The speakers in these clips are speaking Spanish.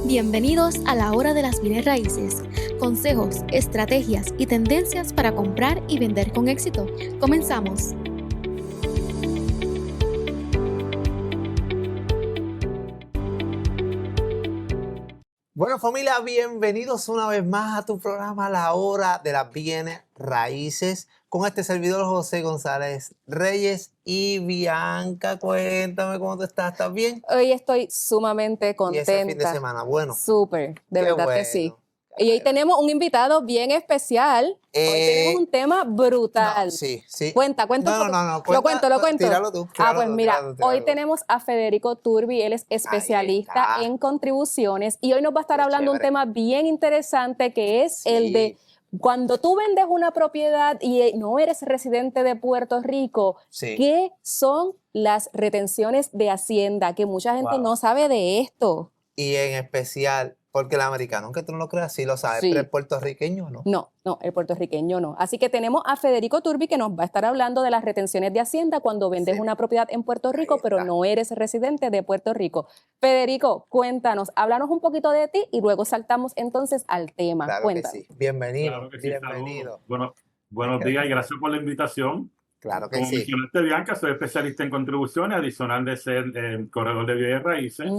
Bienvenidos a la hora de las bienes raíces. Consejos, estrategias y tendencias para comprar y vender con éxito. Comenzamos. Bueno, familia, bienvenidos una vez más a tu programa La Hora de las Bienes Raíces con este servidor José González Reyes. Y Bianca, cuéntame cómo tú estás, ¿estás bien? Hoy estoy sumamente contenta. Y ese fin de semana, bueno. Súper, de verdad bueno, que sí. Y hoy tenemos un invitado bien especial. Hoy tenemos un tema brutal. No, sí. Cuenta. No. Lo cuento. Tíralo tú. Pues mira, hoy tenemos a Federico Turbi. Él es especialista en contribuciones y hoy nos va a estar hablando un tema bien interesante que es el de cuando tú vendes una propiedad y no eres residente de Puerto Rico, ¿qué son las retenciones de Hacienda? Que mucha gente no sabe de esto. Y en especial, porque el americano, aunque tú no lo creas, sí lo sabe, pero el puertorriqueño no. No, el puertorriqueño no. Así que tenemos a Federico Turbi que nos va a estar hablando de las retenciones de Hacienda cuando vendes una propiedad en Puerto Rico, pero no eres residente de Puerto Rico. Federico, cuéntanos, háblanos un poquito de ti y luego saltamos entonces al tema. Claro Cuéntanos. que sí. Bienvenido. Claro que sí, bienvenido. Buenos días y gracias por la invitación. Claro que Como sí. mencionaste, Bianca, soy especialista en contribuciones, adicional de ser corredor de bienes raíces.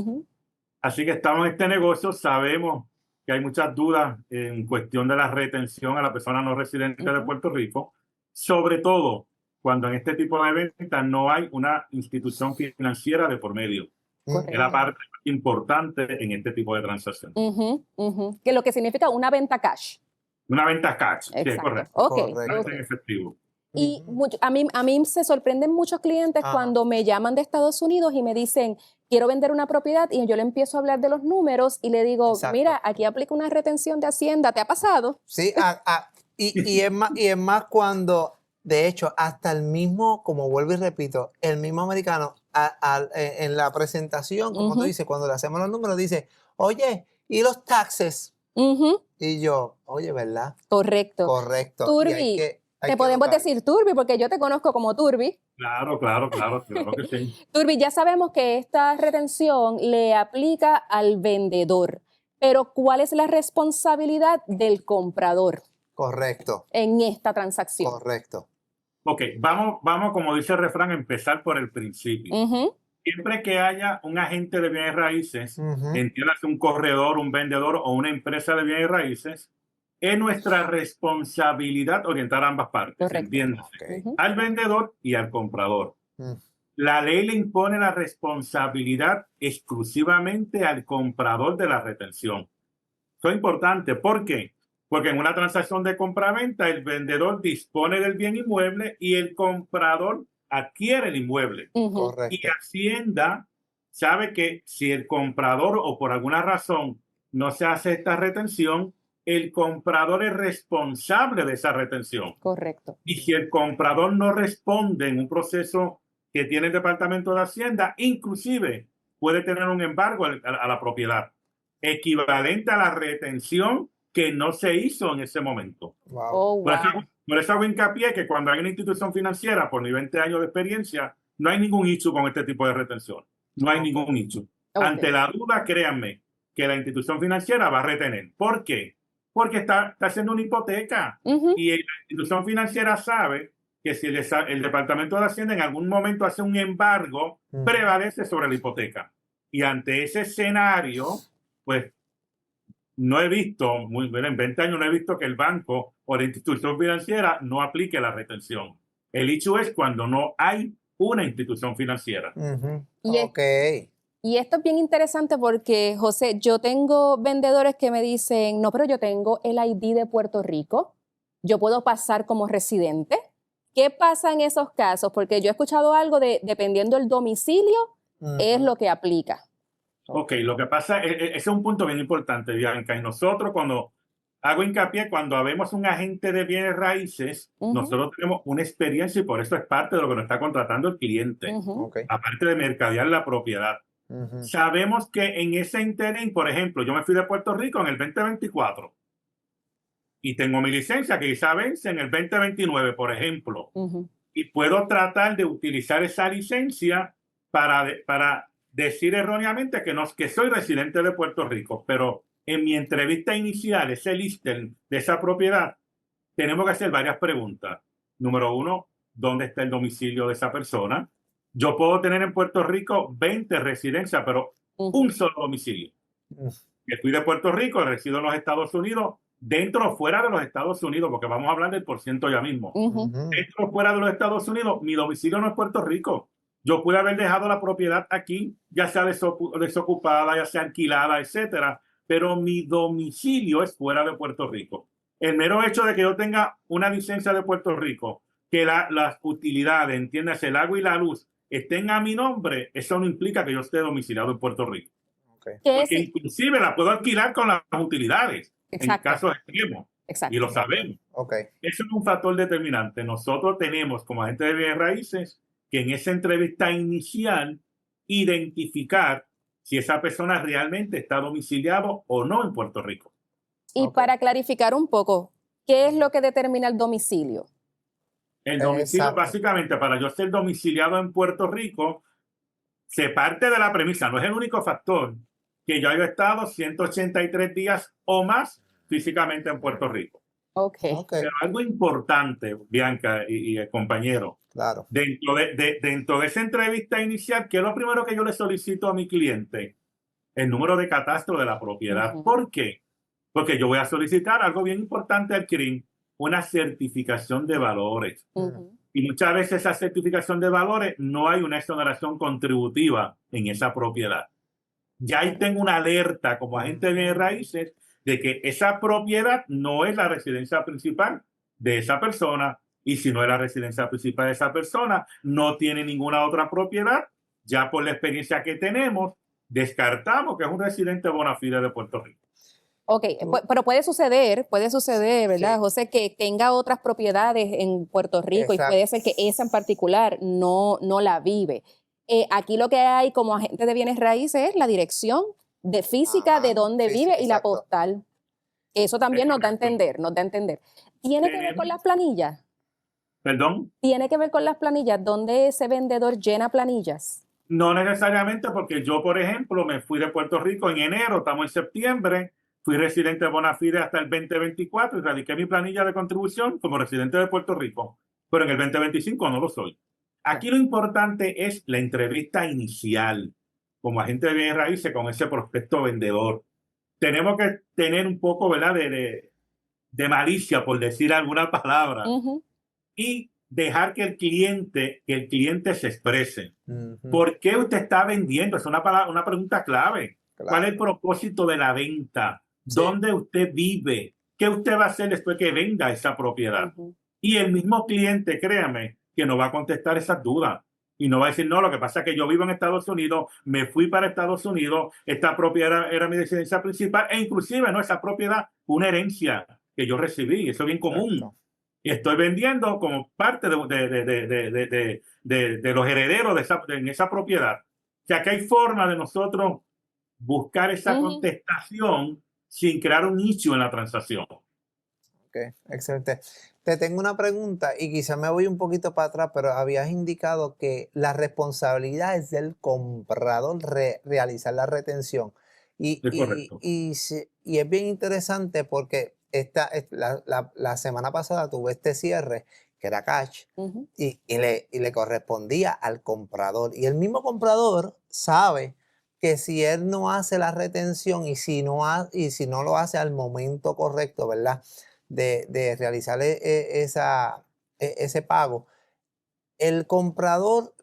Así que estamos en este negocio, sabemos que hay muchas dudas en cuestión de la retención a la persona no residente de Puerto Rico, sobre todo cuando en este tipo de ventas no hay una institución financiera de por medio. Es la parte importante en este tipo de transacciones. Que lo que significa una venta cash. Una venta cash, sí, es correcto. Correcto. En efectivo. Y a mí se sorprenden muchos clientes cuando me llaman de Estados Unidos y me dicen, quiero vender una propiedad, y yo le empiezo a hablar de los números y le digo, mira, aquí aplica una retención de Hacienda, ¿te ha pasado? Sí, y es más cuando, de hecho, hasta el mismo, como vuelvo y repito, el mismo americano en la presentación, como tú dices, cuando le hacemos los números, dice, oye, ¿y los taxes? Y yo, oye, ¿verdad? Correcto. Turbi, te podemos decir Turbi porque yo te conozco como Turbi. Claro que sí. Turbi, ya sabemos que esta retención le aplica al vendedor, pero ¿cuál es la responsabilidad del comprador? Correcto. En esta transacción. Correcto. Ok, vamos, como dice el refrán, a empezar por el principio. Siempre que haya un agente de bienes raíces, entiéndase un corredor, un vendedor o una empresa de bienes raíces, es nuestra responsabilidad orientar a ambas partes, entiéndase, al vendedor y al comprador. La ley le impone la responsabilidad exclusivamente al comprador de la retención. Eso es importante. ¿Por qué? Porque en una transacción de compra-venta, el vendedor dispone del bien inmueble y el comprador adquiere el inmueble. Y Hacienda sabe que si el comprador o por alguna razón no se hace esta retención, el comprador es responsable de esa retención. Correcto. Y si el comprador no responde en un proceso que tiene el Departamento de Hacienda, inclusive puede tener un embargo a la propiedad, equivalente a la retención que no se hizo en ese momento. Por eso hago hincapié que cuando hay una institución financiera por mis 20 años de experiencia, no hay ningún issue con este tipo de retención. No hay ningún issue. Ante la duda, créanme que la institución financiera va a retener. ¿Por qué? Porque está haciendo una hipoteca. Y la institución financiera sabe que si el Departamento de Hacienda en algún momento hace un embargo, prevalece sobre la hipoteca. Y ante ese escenario, pues, no he visto, en 20 años no he visto que el banco o la institución financiera no aplique la retención. El hecho es cuando no hay una institución financiera. Y esto es bien interesante porque, José, yo tengo vendedores que me dicen, no, pero yo tengo el ID de Puerto Rico, yo puedo pasar como residente. ¿Qué pasa en esos casos? Porque yo he escuchado algo de, dependiendo del domicilio, es lo que aplica. Ok, lo que pasa, ese es un punto bien importante, Bianca. Y nosotros cuando hago hincapié, cuando vemos un agente de bienes raíces, nosotros tenemos una experiencia y por eso es parte de lo que nos está contratando el cliente. Aparte de mercadear la propiedad. Sabemos que en ese interín, por ejemplo, yo me fui de Puerto Rico en el 2024 y tengo mi licencia que quizá vence en el 2029, por ejemplo. Y puedo tratar de utilizar esa licencia para decir erróneamente que soy residente de Puerto Rico, pero en mi entrevista inicial, ese listing de esa propiedad, tenemos que hacer varias preguntas. Número uno, ¿dónde está el domicilio de esa persona? Yo puedo tener en Puerto Rico 20 residencias, pero un solo domicilio. Que fui de Puerto Rico, resido en los Estados Unidos, dentro o fuera de los Estados Unidos, porque vamos a hablar del porciento ya mismo. Dentro o fuera de los Estados Unidos, mi domicilio no es Puerto Rico. Yo pude haber dejado la propiedad aquí, ya sea desocupada, ya sea alquilada, etcétera, pero mi domicilio es fuera de Puerto Rico. El mero hecho de que yo tenga una licencia de Puerto Rico, que las utilidades, entiéndase, el agua y la luz, estén a mi nombre, eso no implica que yo esté domiciliado en Puerto Rico. Porque inclusive la puedo alquilar con las utilidades, en casos extremos, y lo sabemos. Eso es un factor determinante. Nosotros tenemos, como agente de bienes raíces, que en esa entrevista inicial identificar si esa persona realmente está domiciliado o no en Puerto Rico. Y para clarificar un poco, ¿qué es lo que determina el domicilio? El domicilio, básicamente, para yo ser domiciliado en Puerto Rico, se parte de la premisa, no es el único factor, que yo haya estado 183 días o más físicamente en Puerto Rico. Pero algo importante, Bianca y el compañero, dentro de esa entrevista inicial, ¿qué es lo primero que yo le solicito a mi cliente? El número de catastro de la propiedad. ¿Por qué? Porque yo voy a solicitar algo bien importante al CRIM, una certificación de valores. Y muchas veces esa certificación de valores no hay una exoneración contributiva en esa propiedad. Ya ahí tengo una alerta como agente de bienes raíces de que esa propiedad no es la residencia principal de esa persona, y si no es la residencia principal de esa persona, no tiene ninguna otra propiedad. Ya por la experiencia que tenemos, descartamos que es un residente bona fide de Puerto Rico. Pero puede suceder, ¿verdad, José, que tenga otras propiedades en Puerto Rico y puede ser que esa en particular no la vive. Aquí lo que hay como agente de bienes raíces es la dirección de física de dónde vive y la postal. Eso también nos da a entender, ¿Tiene que ver con las planillas? ¿Perdón? ¿Tiene que ver con las planillas? ¿Dónde ese vendedor llena planillas? No necesariamente, porque yo, por ejemplo, me fui de Puerto Rico en enero, estamos en septiembre, fui residente de bona fide hasta el 2024 y radiqué mi planilla de contribución como residente de Puerto Rico, pero en el 2025 no lo soy. Aquí lo importante es la entrevista inicial como agente de bienes raíces con ese prospecto vendedor. Tenemos que tener un poco, ¿verdad?, de malicia, por decir alguna palabra, y dejar que el cliente se exprese. ¿Por qué usted está vendiendo? Es una pregunta clave. ¿Cuál es el propósito de la venta? ¿Dónde usted vive? ¿Qué usted va a hacer después que venda esa propiedad? Y el mismo cliente, créame, que no va a contestar esas dudas. Y no va a decir, no, lo que pasa es que yo vivo en Estados Unidos, me fui para Estados Unidos, esta propiedad era mi residencia principal, e inclusive, no, esa propiedad, una herencia que yo recibí, eso es bien común. Y estoy vendiendo como parte de los herederos en esa propiedad. O sea, que hay forma de nosotros buscar esa contestación sin crear un issue en la transacción. Excelente. Te tengo una pregunta y quizá me voy un poquito para atrás, pero habías indicado que la responsabilidad es del comprador realizar la retención. Y es bien interesante porque la semana pasada tuve este cierre que era cash y le correspondía al comprador. Y el mismo comprador sabe que si él no hace la retención y si no lo hace al momento correcto, ¿verdad?, de realizar ese pago, el comprador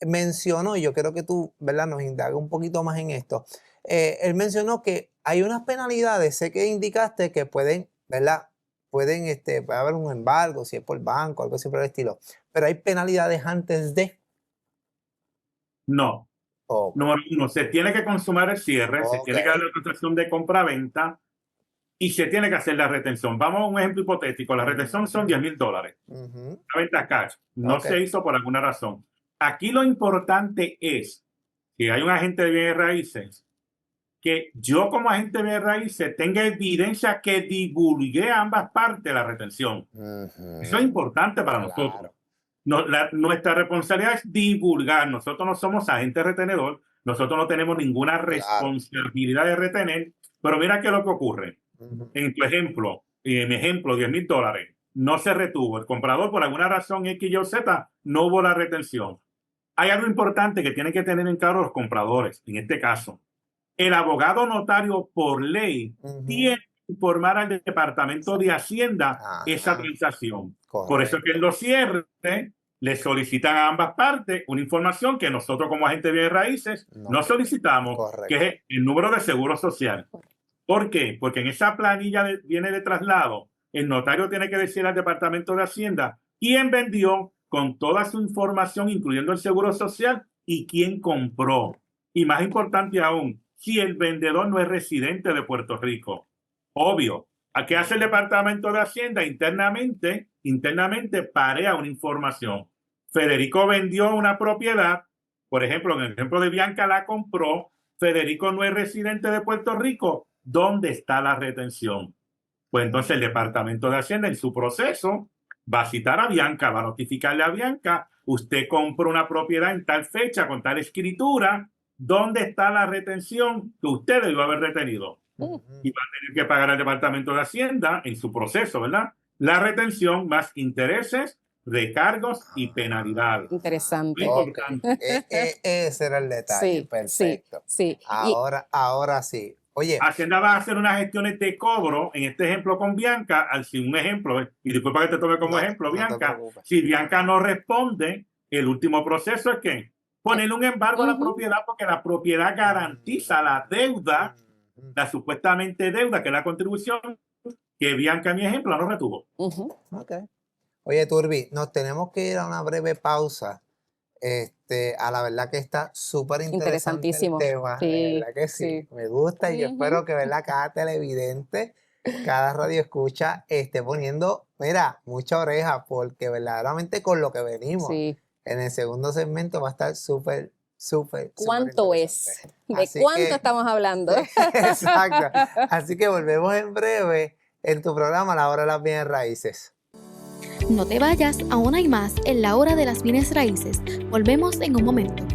mencionó, y yo creo que tú, ¿verdad?, nos indagas un poquito más en esto. Él mencionó que hay unas penalidades, sé que indicaste que pueden, ¿verdad?, puede haber un embargo, si es por banco, algo así por el estilo, pero hay penalidades antes de. No. Número uno, se tiene que consumar el cierre, se tiene que dar la transacción de compra-venta y se tiene que hacer la retención. Vamos a un ejemplo hipotético. La retención son $10,000. La venta cash. No se hizo por alguna razón. Aquí lo importante es que hay un agente de bienes raíces que yo como agente de bienes raíces tenga evidencia que divulgue a ambas partes la retención. Eso es importante para nosotros. Nuestra responsabilidad es divulgar. Nosotros no somos agente retenedor, nosotros no tenemos ninguna responsabilidad de retener, pero mira qué es lo que ocurre. En tu ejemplo, en mi ejemplo, $10,000, no se retuvo. El comprador, por alguna razón X, Y o Z, no hubo la retención. Hay algo importante que tienen que tener en claro los compradores. En este caso, el abogado notario por ley tiene que informar al Departamento de Hacienda esa transacción. Correcto. Por eso es que en los cierres le solicitan a ambas partes una información que nosotros como agente de bienes raíces no solicitamos, que es el número de seguro social. ¿Por qué? Porque en esa planilla viene de traslado, el notario tiene que decir al Departamento de Hacienda quién vendió con toda su información, incluyendo el seguro social, y quién compró. Y más importante aún, si el vendedor no es residente de Puerto Rico. Obvio, ¿a qué hace el Departamento de Hacienda? Internamente parea una información. Federico vendió una propiedad, por ejemplo, en el ejemplo de Bianca la compró, Federico no es residente de Puerto Rico, ¿dónde está la retención? Pues entonces el Departamento de Hacienda en su proceso va a citar a Bianca, va a notificarle a Bianca, usted compró una propiedad en tal fecha, con tal escritura, ¿dónde está la retención que usted debió haber retenido? Y va a tener que pagar al Departamento de Hacienda en su proceso, ¿verdad? La retención más intereses, recargos y penalidades. Interesante. Ese era el detalle. Sí, perfecto. Sí. Ahora sí. Oye, Hacienda va a hacer unas gestiones de cobro, en este ejemplo con Bianca, si un ejemplo, y disculpa que te tome como ejemplo, Bianca, si Bianca no responde, el último proceso es que ponerle un embargo a la propiedad, porque la propiedad garantiza la deuda, la supuestamente deuda, que es la contribución, que Bianca, en mi ejemplo, no retuvo. Okay. Oye, Turbi, nos tenemos que ir a una breve pausa. A la verdad que está súper interesante el tema. Sí, verdad que sí. Me gusta y yo espero que, ¿verdad? Cada televidente, cada radio escucha esté poniendo, mira, mucha oreja, porque verdaderamente con lo que venimos en el segundo segmento va a estar súper. ¿Cuánto es? ¿De cuánto estamos hablando? Exacto. Así que volvemos en breve en tu programa La Hora de las Bienes Raíces. No te vayas, aún hay más en La Hora de las Bienes Raíces. Volvemos en un momento.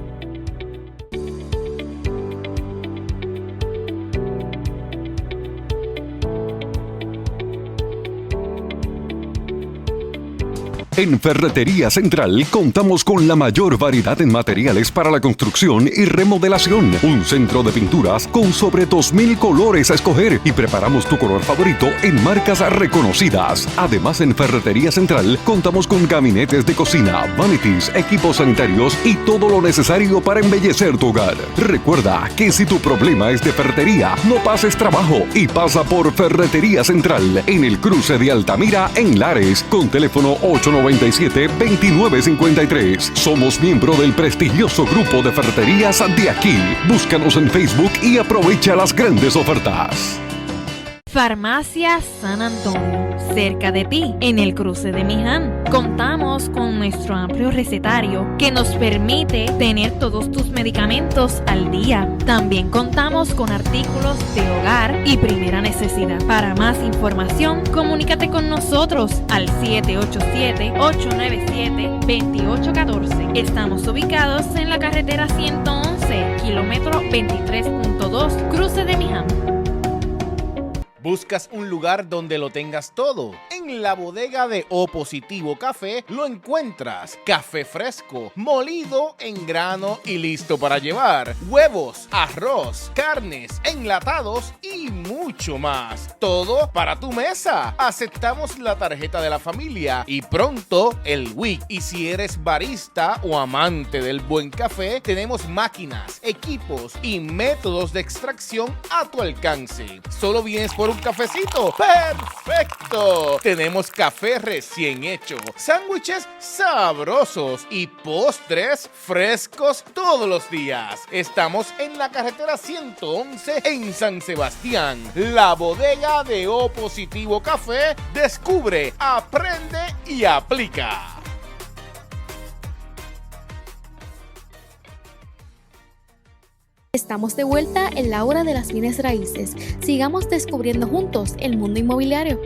En Ferretería Central contamos con la mayor variedad en materiales para la construcción y remodelación. Un centro de pinturas con sobre 2,000 colores a escoger y preparamos tu color favorito en marcas reconocidas. Además, en Ferretería Central contamos con gabinetes de cocina, vanities, equipos sanitarios y todo lo necesario para embellecer tu hogar. Recuerda que si tu problema es de ferretería, no pases trabajo y pasa por Ferretería Central en el cruce de Altamira en Lares con teléfono 897-2953. Somos miembro del prestigioso grupo de ferreterías de aquí. Búscanos en Facebook y aprovecha las grandes ofertas. Farmacia San Antonio, cerca de ti, en el cruce de Miján. Contamos con nuestro amplio recetario que nos permite tener todos tus medicamentos al día. También contamos con artículos de hogar y primera necesidad. Para más información, comunícate con nosotros al 787-897-2814. Estamos ubicados en la carretera 111, kilómetro 23.2, cruce de Miján. ¿Buscas un lugar donde lo tengas todo? En la bodega de O Positivo Café lo encuentras. Café fresco, molido en grano y listo para llevar. Huevos, arroz, carnes, enlatados y mucho más. Todo para tu mesa. Aceptamos la tarjeta de la familia y pronto el WIC. Y si eres barista o amante del buen café, tenemos máquinas, equipos y métodos de extracción a tu alcance. Solo vienes por un cafecito. ¡Perfecto! Tenemos café recién hecho, sándwiches sabrosos y postres frescos todos los días. Estamos en la carretera 111 en San Sebastián. La bodega de O Positivo Café. Descubre, aprende y aplica. Estamos de vuelta en La Hora de las Bienes Raíces. Sigamos descubriendo juntos el mundo inmobiliario.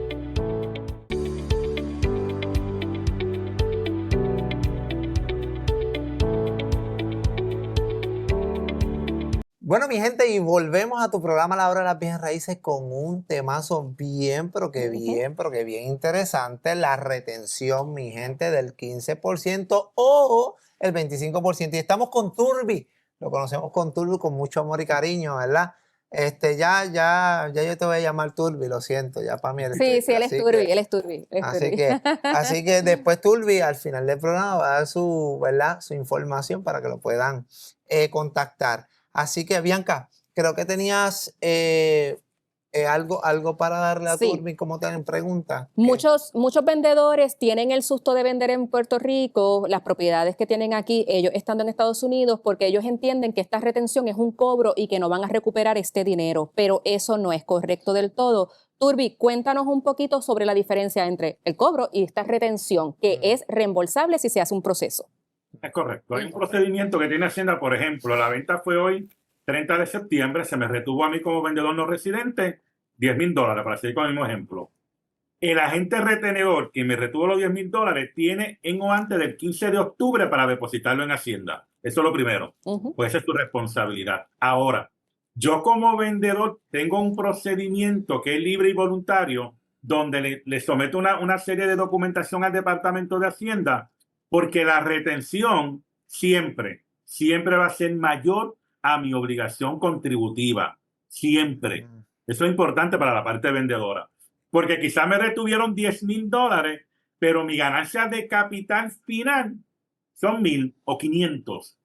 Bueno, mi gente, y volvemos a tu programa La Hora de las Bienes Raíces con un temazo bien, pero que bien interesante. La retención, mi gente, del 15% o el 25%. Y estamos con Turbi. Lo conocemos con Turbi con mucho amor y cariño, ¿verdad? Ya yo te voy a llamar Turbi, lo siento, ya para mí eres Sí, Turbi. él es Turbi. Así que después Turbi al final del programa va a dar ¿verdad? Su información para que lo puedan contactar. Así que, Bianca, creo que tenías algo para darle a Turbi como tienen preguntas. Muchos vendedores tienen el susto de vender en Puerto Rico las propiedades que tienen aquí, ellos estando en Estados Unidos, porque ellos entienden que esta retención es un cobro y que no van a recuperar este dinero, pero eso no es correcto del todo. Turbi, cuéntanos un poquito sobre la diferencia entre el cobro y esta retención, que es reembolsable si se hace un proceso. Es correcto. Hay un procedimiento que tiene Hacienda, por ejemplo, la venta fue hoy, 30 de septiembre, se me retuvo a mí como vendedor no residente $10,000, para seguir con el mismo ejemplo. El agente retenedor que me retuvo los $10,000 tiene en o antes del 15 de octubre para depositarlo en Hacienda. Eso es lo primero. Pues esa es tu responsabilidad. Ahora, yo como vendedor tengo un procedimiento que es libre y voluntario, donde le someto una serie de documentación al Departamento de Hacienda, porque la retención siempre va a ser mayor a mi obligación contributiva. Siempre. Eso es importante para la parte vendedora. Porque quizás me retuvieron $10,000, pero mi ganancia de capital final son 1,000 o 500.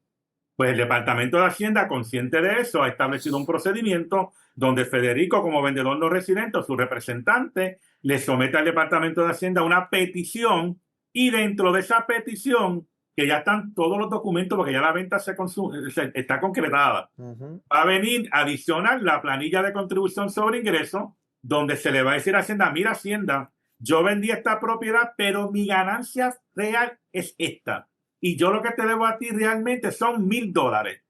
Pues el Departamento de Hacienda, consciente de eso, ha establecido un procedimiento donde Federico, como vendedor no residente o su representante, le somete al Departamento de Hacienda una petición, y dentro de esa petición, que ya están todos los documentos porque ya la venta está concretada, va a venir adicional la planilla de contribución sobre ingresos, donde se le va a decir a Hacienda: mira, Hacienda, yo vendí esta propiedad, pero mi ganancia real es esta. Y yo lo que te debo a ti realmente son $1,000.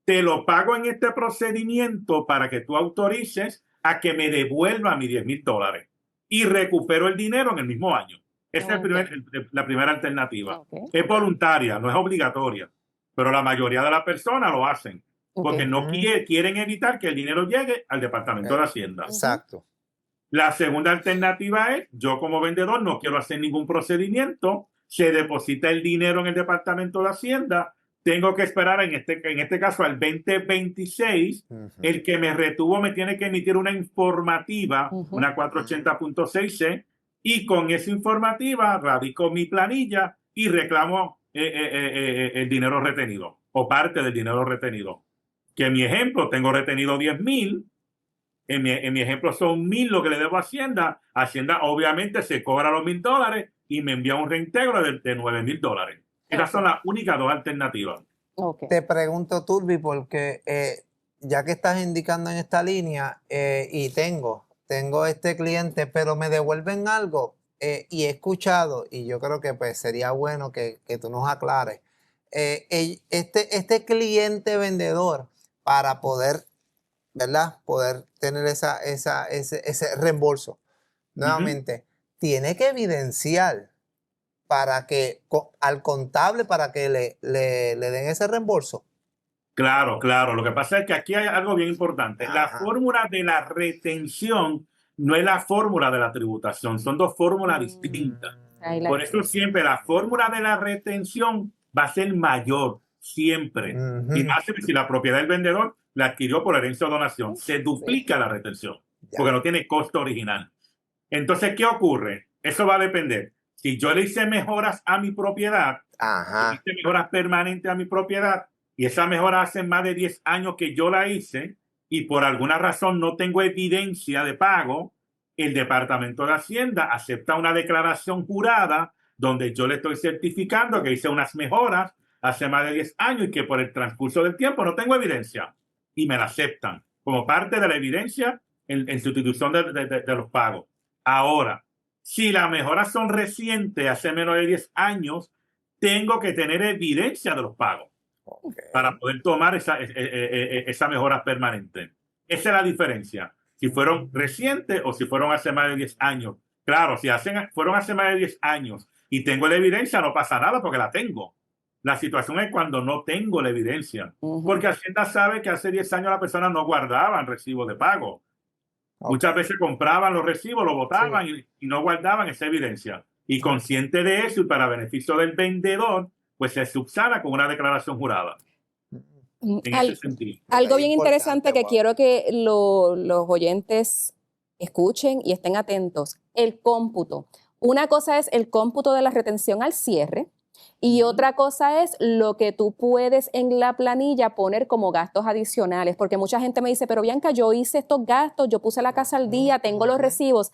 Te lo pago en este procedimiento para que tú autorices a que me devuelva mis $10,000 y recupero el dinero en el mismo año. Esa es la primera alternativa. Es voluntaria, no es obligatoria, pero la mayoría de las personas lo hacen porque no quieren evitar que el dinero llegue al Departamento de Hacienda. Exacto. La segunda alternativa es: yo como vendedor no quiero hacer ningún procedimiento, se deposita el dinero en el Departamento de Hacienda, tengo que esperar en este caso al 2026, el que me retuvo me tiene que emitir una informativa, una 480.6C, y con esa informativa radico mi planilla y reclamo el dinero retenido o parte del dinero retenido. Que en mi ejemplo tengo retenido 10,000. En mi ejemplo son 1,000 lo que le debo a Hacienda. Hacienda obviamente se cobra los $1,000 y me envía un reintegro de $9,000. Esas son las únicas dos alternativas. Te pregunto, Turbi, porque ya que estás indicando en esta línea y tengo este cliente, pero me devuelven algo y he escuchado, y yo creo que pues sería bueno que tú nos aclares, este cliente vendedor, para poder, ¿verdad? Poder tener ese reembolso, nuevamente, tiene que evidenciar al contable para que le den ese reembolso. Claro. Lo que pasa es que aquí hay algo bien importante. La fórmula de la retención no es la fórmula de la tributación. Son dos fórmulas distintas. Por eso siempre la fórmula de la retención va a ser mayor, siempre. Y más si la propiedad del vendedor la adquirió por herencia o donación. Se duplica la retención porque no tiene costo original. Entonces, ¿qué ocurre? Eso va a depender. Si yo le hice mejoras a mi propiedad, le hice mejoras permanentes a mi propiedad, y esa mejora hace más de 10 años que yo la hice, y por alguna razón no tengo evidencia de pago, el Departamento de Hacienda acepta una declaración jurada donde yo le estoy certificando que hice unas mejoras hace más de 10 años y que por el transcurso del tiempo no tengo evidencia, y me la aceptan como parte de la evidencia en sustitución de los pagos. Ahora, si las mejoras son recientes, hace menos de 10 años, tengo que tener evidencia de los pagos para poder tomar esa mejora permanente. Esa es la diferencia. Si fueron recientes o si fueron hace más de 10 años. Claro, si fueron hace más de 10 años y tengo la evidencia, no pasa nada porque la tengo. La situación es cuando no tengo la evidencia. Porque Hacienda sabe que hace 10 años las personas no guardaban recibos de pago. Muchas veces compraban los recibos, los botaban y no guardaban esa evidencia. Y consciente de eso y para beneficio del vendedor, pues se subsana con una declaración jurada. En ese sentido. Algo bien interesante que quiero que los oyentes escuchen y estén atentos. El cómputo. Una cosa es el cómputo de la retención al cierre y otra cosa es lo que tú puedes en la planilla poner como gastos adicionales. Porque mucha gente me dice, pero Bianca, yo hice estos gastos, yo puse la casa al día, tengo los recibos.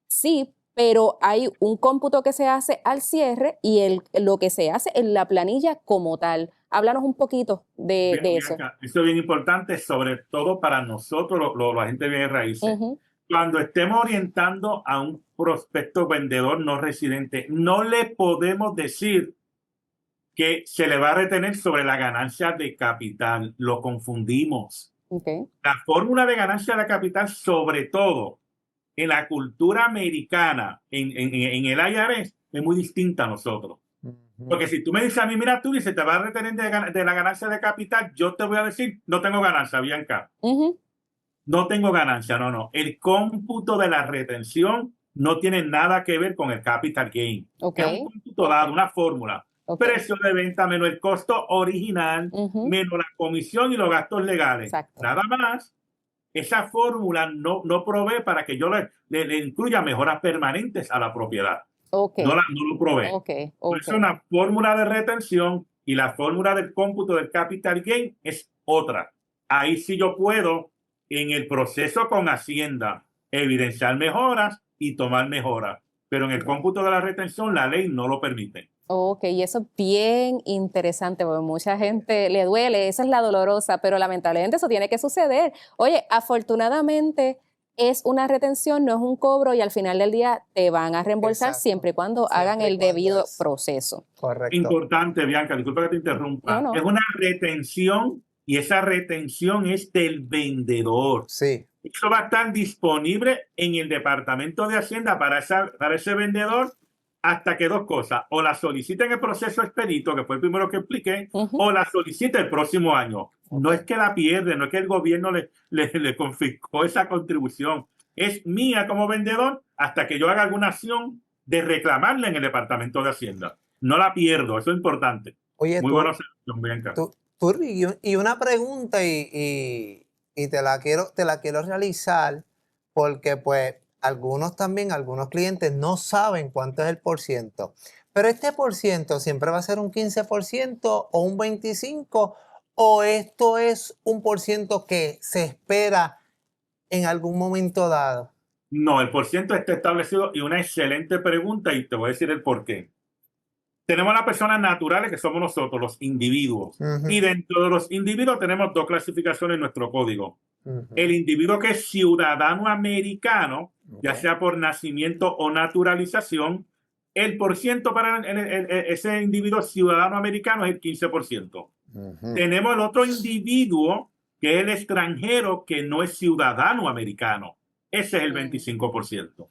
Sí, pero hay un cómputo que se hace al cierre y lo que se hace en la planilla como tal. Háblanos un poquito de eso. Eso es bien importante, sobre todo para nosotros, la gente de bienes raíces. Cuando estemos orientando a un prospecto vendedor no residente, no le podemos decir que se le va a retener sobre la ganancia de capital. Lo confundimos. La fórmula de ganancia de capital, sobre todo en la cultura americana, en el IRS, es muy distinta a nosotros. Porque si tú me dices a mí, mira, tú dices, te vas a retener de la ganancia de capital, yo te voy a decir, no tengo ganancia, Bianca. No tengo ganancia, no. El cómputo de la retención no tiene nada que ver con el capital gain. Es un cómputo dado, una fórmula. Precio de venta menos el costo original, menos la comisión y los gastos legales. Nada más. Esa fórmula no provee para que yo le incluya mejoras permanentes a la propiedad. No lo provee. Por eso una fórmula de retención y la fórmula del cómputo del capital gain es otra. Ahí sí yo puedo, en el proceso con Hacienda, evidenciar mejoras y tomar mejoras. Pero en el cómputo de la retención la ley no lo permite. Y eso es bien interesante porque mucha gente le duele, esa es la dolorosa, pero lamentablemente eso tiene que suceder. Oye, afortunadamente es una retención, no es un cobro y al final del día te van a reembolsar siempre y cuando hagan el debido proceso. Correcto. Importante, Bianca, disculpa que te interrumpa. No. Es una retención y esa retención es del vendedor. Sí. Eso va a estar disponible en el Departamento de Hacienda para ese vendedor hasta que dos cosas, o la solicita en el proceso expedito, que fue el primero que expliqué, o la solicita el próximo año. No es que la pierde, no es que el gobierno le confiscó esa contribución. Es mía como vendedor hasta que yo haga alguna acción de reclamarla en el Departamento de Hacienda. No la pierdo, eso es importante. Oye, muy buena observación, Bianca. Y una pregunta y te la quiero realizar porque pues algunos clientes no saben cuánto es el %. Pero este % siempre va a ser un 15% o un 25%, o esto es un % que se espera en algún momento dado. No, el % está establecido y una excelente pregunta y te voy a decir el por qué. Tenemos las personas naturales que somos nosotros, los individuos. Y dentro de los individuos tenemos dos clasificaciones en nuestro código. El individuo que es ciudadano americano, ya sea por nacimiento o naturalización, el % para ese individuo ciudadano americano es el 15%. Tenemos el otro individuo que es el extranjero que no es ciudadano americano. Ese es el 25%.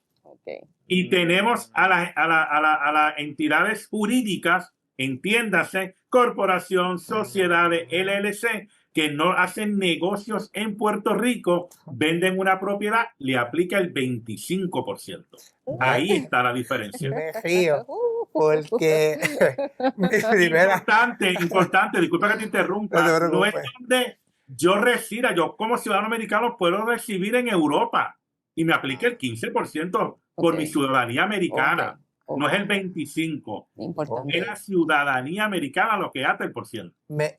Y tenemos a las entidades jurídicas, entiéndase, corporación, sociedades, LLC, que no hacen negocios en Puerto Rico, venden una propiedad, le aplica el 25%. Ahí está la diferencia. Me río, porque importante, disculpa que te interrumpa, no es donde yo resida, yo como ciudadano americano puedo recibir en Europa y me aplica el 15% por mi ciudadanía americana. No es el 25%. Importante. Es la ciudadanía americana lo que hace el %. Me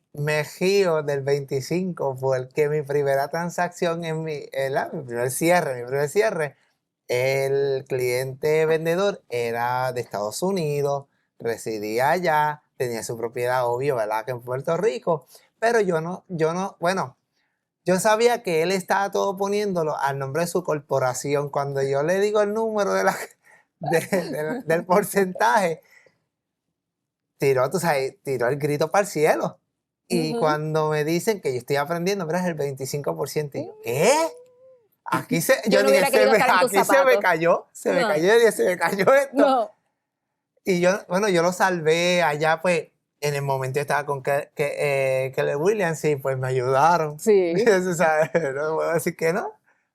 río del 25% porque mi primera transacción en mi primer cierre, el cliente vendedor era de Estados Unidos, residía allá, tenía su propiedad, obvio, ¿verdad? Que en Puerto Rico, pero yo sabía que él estaba todo poniéndolo al nombre de su corporación. Cuando yo le digo el número del porcentaje, tiró el grito para el cielo. Y cuando me dicen que yo estoy aprendiendo, mira, es el 25%. Y yo, ¿qué? Aquí se me cayó esto. No. Y yo lo salvé allá, pues, en el momento estaba con Keller Williams y pues me ayudaron. Sí. Eso, ¿sabes? No puedo decir que no.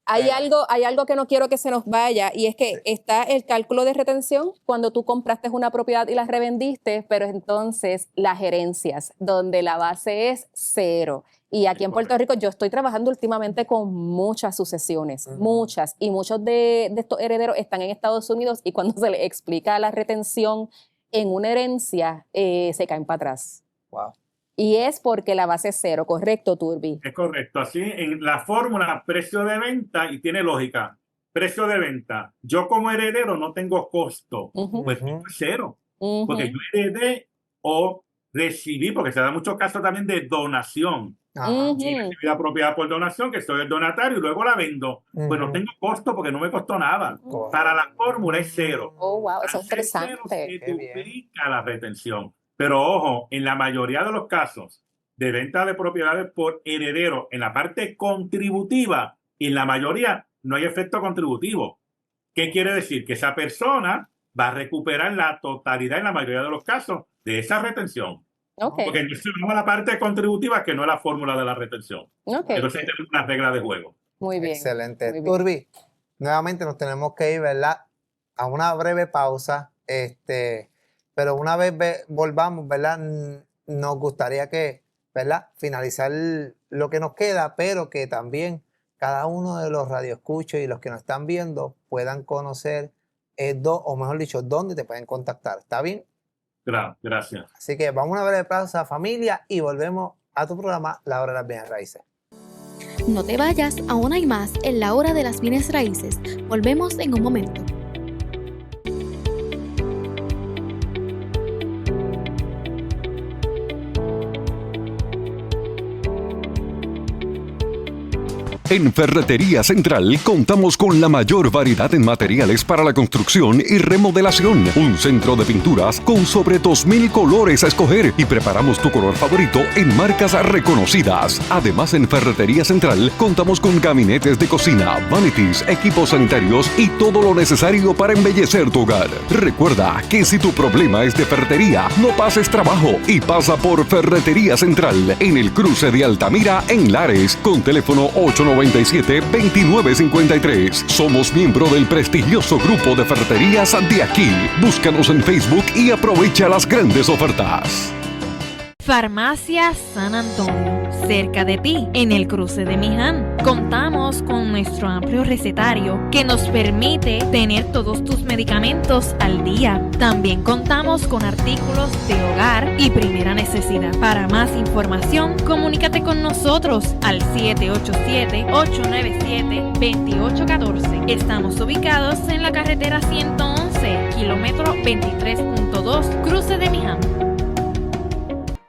Hay algo que no quiero que se nos vaya y es que está el cálculo de retención cuando tú compraste una propiedad y la revendiste, pero entonces las gerencias, donde la base es 0. Y aquí en Puerto Rico yo estoy trabajando últimamente con muchas sucesiones, muchas, y muchos de estos herederos están en Estados Unidos y cuando se les explica la retención en una herencia, se caen para atrás. Wow. Y es porque la base es 0, ¿correcto, Turbi? Es correcto. Así en la fórmula, precio de venta, y tiene lógica. Precio de venta. Yo como heredero no tengo costo. Pues es 0. Porque yo heredé o recibí, porque se da muchos casos también de donación. Y recibí la propiedad por donación, que soy el donatario, y luego la vendo. Pues no tengo costo porque no me costó nada. Para la fórmula es 0. Oh, wow, eso es interesante. 0 se duplica la retención. Pero ojo, en la mayoría de los casos de venta de propiedades por heredero, en la parte contributiva, en la mayoría no hay efecto contributivo. ¿Qué quiere decir? Que esa persona va a recuperar la totalidad en la mayoría de los casos de esa retención. Porque no se va a la parte contributiva, que no es la fórmula de la retención. Entonces tenemos una regla de juego. Muy bien. Excelente. Muy bien. Turbi, nuevamente nos tenemos que ir, ¿verdad? A una breve pausa. Pero una vez volvamos, ¿verdad? Nos gustaría que, ¿verdad? Finalizar lo que nos queda, pero que también cada uno de los radioescuchos y los que nos están viendo puedan conocer, o mejor dicho, dónde te pueden contactar. ¿Está bien? Gracias. Así que vamos a una breve pausa, familia, y volvemos a tu programa, La Hora de las Bienes Raíces. No te vayas, aún hay más en La Hora de las Bienes Raíces. Volvemos en un momento. En Ferretería Central contamos con la mayor variedad en materiales para la construcción y remodelación. Un centro de pinturas con sobre 2,000 colores a escoger y preparamos tu color favorito en marcas reconocidas. Además, en Ferretería Central contamos con gabinetes de cocina, vanities, equipos sanitarios y todo lo necesario para embellecer tu hogar. Recuerda que si tu problema es de ferretería, no pases trabajo y pasa por Ferretería Central en el cruce de Altamira en Lares con teléfono 897-2953. Somos miembro del prestigioso grupo de ferreterías de aquí. Búscanos en Facebook y aprovecha las grandes ofertas. Farmacia San Antonio, cerca de ti, en el cruce de Miján. Contamos con nuestro amplio recetario que nos permite tener todos tus medicamentos al día. También contamos con artículos de hogar y primera necesidad. Para más información, comunícate con nosotros al 787-897-2814. Estamos ubicados en la carretera 111, kilómetro 23.2, cruce de Miján.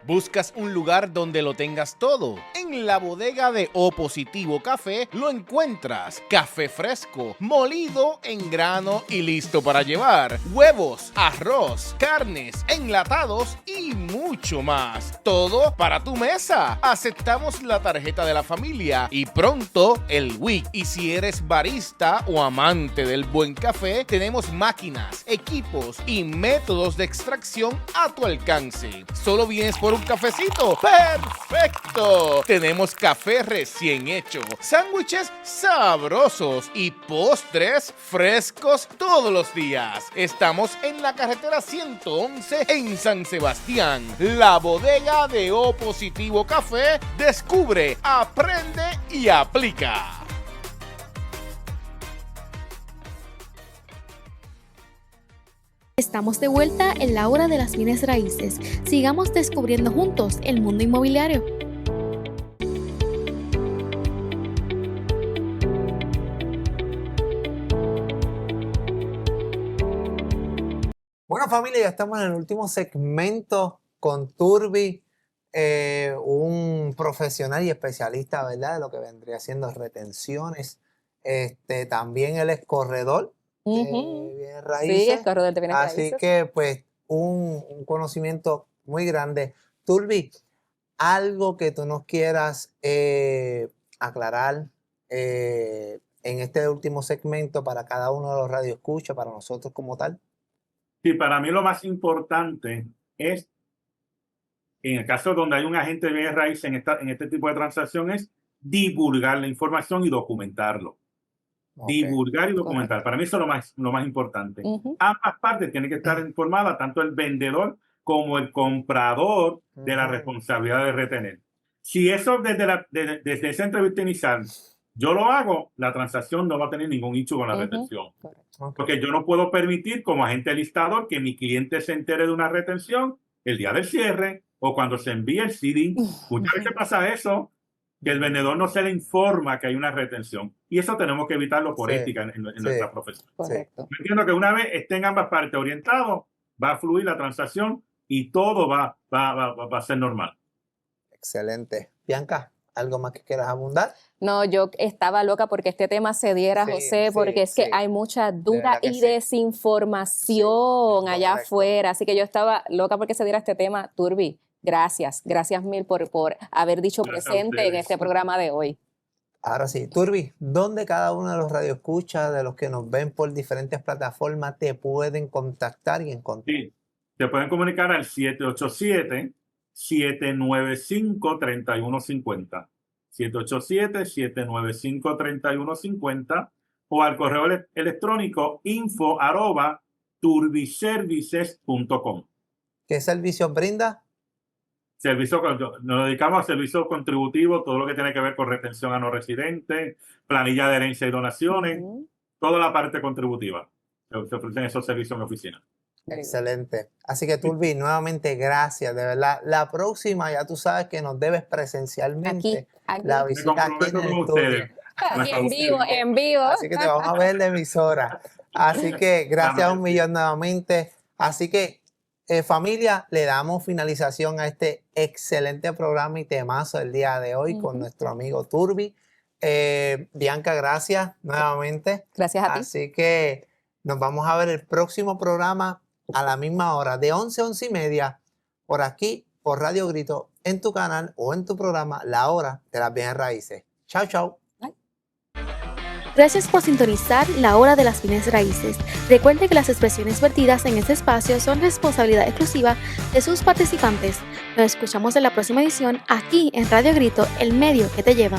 ¿Buscas un lugar donde lo tengas todo? En la bodega de O Positivo Café lo encuentras. Café fresco, molido en grano y listo para llevar. Huevos, arroz, carnes, enlatados y mucho más. Todo para tu mesa. Aceptamos la tarjeta de la familia y pronto el WIC. Y si eres barista o amante del buen café, tenemos máquinas, equipos y métodos de extracción a tu alcance. Solo vienes por un cafecito. ¡Perfecto! Tenemos café recién hecho, sándwiches sabrosos y postres frescos todos los días. Estamos en la carretera 111 en San Sebastián. La bodega de O Positivo Café. Descubre, aprende y aplica. Estamos de vuelta en La Hora de las Bienes Raíces. Sigamos descubriendo juntos el mundo inmobiliario. Bueno, familia, ya estamos en el último segmento con Turbi, un profesional y especialista, ¿verdad?, de lo que vendría siendo retenciones. También él es corredor de bienes raíces. Sí, es corredor de bienes Así raíces. que, pues, un conocimiento muy grande. Turbi, algo que tú nos quieras aclarar en este último segmento para cada uno de los radioescuchas, para nosotros como tal. Sí, para mí lo más importante es en el caso donde hay un agente de bienes raíces en este tipo de transacciones, divulgar la información y documentarlo. Divulgar y documentar. Para mí eso es lo más importante. Ambas partes tienen que estar informadas, tanto el vendedor como el comprador, de la responsabilidad de retener. Si eso desde esa entrevista inicial yo lo hago, la transacción no va a tener ningún issue con la retención. Porque yo no puedo permitir como agente listador que mi cliente se entere de una retención el día del cierre o cuando se envía el CD. Muchas veces pasa eso, que el vendedor no se le informa que hay una retención. Y eso tenemos que evitarlo por ética en nuestra profesión. Correcto. Yo entiendo que una vez estén ambas partes orientados, va a fluir la transacción y todo va a ser normal. Excelente. Bianca, ¿algo más que quieras abundar? No, yo estaba loca porque este tema se diera, José, porque es que hay mucha duda y desinformación allá afuera. Así que yo estaba loca porque se diera este tema. Turbi, gracias mil por haber dicho presente en este programa de hoy. Ahora sí, Turbi, ¿dónde cada uno de los radioescuchas, de los que nos ven por diferentes plataformas, te pueden contactar y encontrar? Sí, te pueden comunicar al 787-795-3150. 787-795-3150 o al correo electrónico info@turbiservices.com. ¿Qué servicios brinda? Nos dedicamos a servicios contributivos, todo lo que tiene que ver con retención a no residentes, planilla de herencia y donaciones, toda la parte contributiva. Se ofrecen esos servicios en mi oficina. Excelente. Así que Turbi, nuevamente gracias, de verdad. La próxima ya tú sabes que nos debes presencialmente la visita aquí en el estudio. En vivo. Así que te vamos a ver en la emisora. Así que gracias un millón nuevamente. Así que familia, le damos finalización a este excelente programa y temazo del día de hoy con nuestro amigo Turbi. Bianca, gracias nuevamente. Gracias a ti. Así que nos vamos a ver el próximo programa a la misma hora, de 11 a 11:30, por aquí, por Radio Grito, en tu canal o en tu programa La Hora de las Bienes Raíces. Chao, chao. Gracias por sintonizar La Hora de las Bienes Raíces. Recuerde que las expresiones vertidas en este espacio son responsabilidad exclusiva de sus participantes. Nos escuchamos en la próxima edición aquí en Radio Grito, el medio que te lleva.